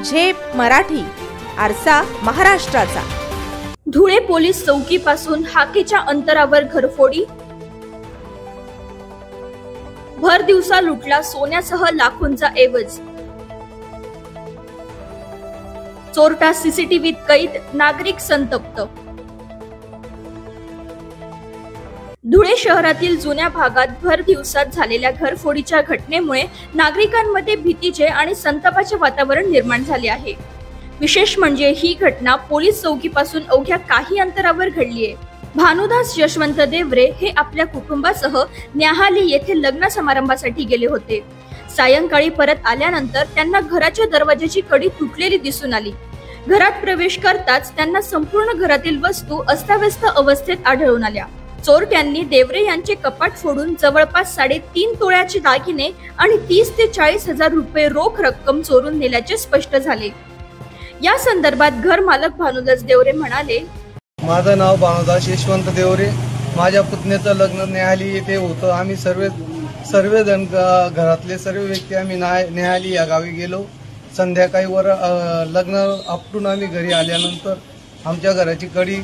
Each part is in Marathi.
झेप मराठी, आरसा महाराष्ट्राचा। धुळे पोलीस चौकीपासून हाकेच्या अंतरावर घरफोडी, भर दिवसा लुटला सोन्यासह लाखोंचा ऐवज, चोरटा सीसीटीव्हीत कैद, नागरिक संतप्त। धुळे शहरातील जुन्या भागात भर दिवसात झालेल्या घरफोडीच्या घटनेमुळे नागरिकांमध्ये भीतीचे आणि संतापाचे वातावरण निर्माण झाले आहे। विशेष म्हणजे ही घटना पोलीस चौकीपासून अवघ्या काही अंतरावर घडली आहे। भानुदास यशवंत देवरे हे आपल्या कुटुंबासह न्याहाली येथे लग्न समारंभासाठी गेले होते। सायंकाळी परत आल्यानंतर त्यांना घराच्या दरवाजाची कडी तुटलेली दिसून आली। घरात प्रवेश करताच त्यांना संपूर्ण घरातील वस्तू अस्ताव्यस्त अवस्थेत आढळून आल्या। चोरट्यांनी देवरे यांचे कपाट फोडून जवळपास 3.5 तोळ्याचे दागिने आणि 30 ते 40 हजार रुपये रोख रक्कम चोरून नेल्याचे स्पष्ट झाले। या संदर्भात घर मालक भानुदास देवरे म्हणाले, माझं नाव भानुदास यशवंत देवरे, माझ्या पुतण्याचं लग्न न्याहाली येथे होतं। आम्ही सर्वजण घरातले सर्व व्यक्ती आम्ही न्याहाली या गावी गेलो। संध्याकाळी लग्न आपटून आम्ही घरी आल्यानंतर आमच्या घराची कडी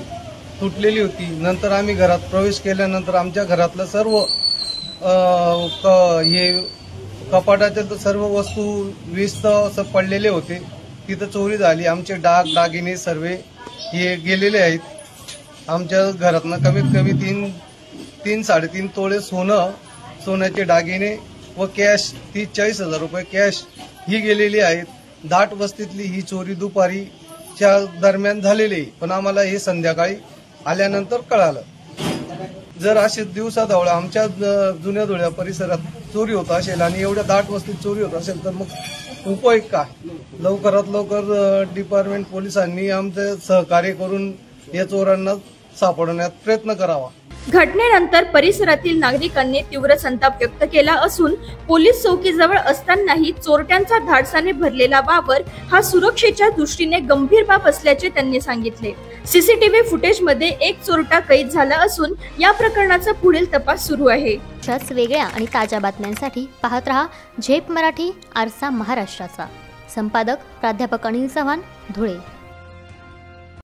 तुटलेली होती। नंतर आम्ही घरात प्रवेश केल्यानंतर आमच्या घरातलं सर्व हे कपाटाचे सर्व वस्तू विस्त असं पडलेले होते। तिथं चोरी झाली। आमचे दागिने सर्व हे गेलेले आहेत। आमच्या घरातनं कमीत कमी 3-3.5 तोळे सोन्याचे दागिने व कॅश 30-40 हजार रुपये कॅश ही गेलेली आहेत। दाट वस्तीतली ही चोरी दुपारीच्या दरम्यान झालेली, पण आम्हाला हे संध्याकाळी आल्यानंतर कळालं। जर असे दिवसाढवळ्या आमच्या जुन्या धुळ्या परिसरात चोरी होत असेल आणि एवढ्या दाट वस्तीत चोरी होत असेल तर मग उपाय काय? लवकरात लवकर डिपार्टमेंट पोलिसांनी आमचे सहकार्य करून या चोरांना सापडण्यात प्रयत्न करावा। घटनेनंतर परिसरातील नागरिकांनी तीव्र संताप व्यक्त केला असून पोलीस चौकीजवळ असतानाही चोरट्यांचा धाडसाने भरलेला वावर हा सुरक्षेच्या दृष्टीने गंभीर बाब असल्याचे त्यांनी सांगितले। सीसीटीव्ही फुटेजमध्ये एक चोरटा कैद झाला असून या प्रकरणाचा पुढील तपास सुरू आहे। अशाच वेगळ्या आणि ताज्या बातम्यांसाठी पाहत रहा झेप मराठी, आरसा महाराष्ट्राचा। संपादक प्राध्यापक अनिल चव्हाण, धुळे।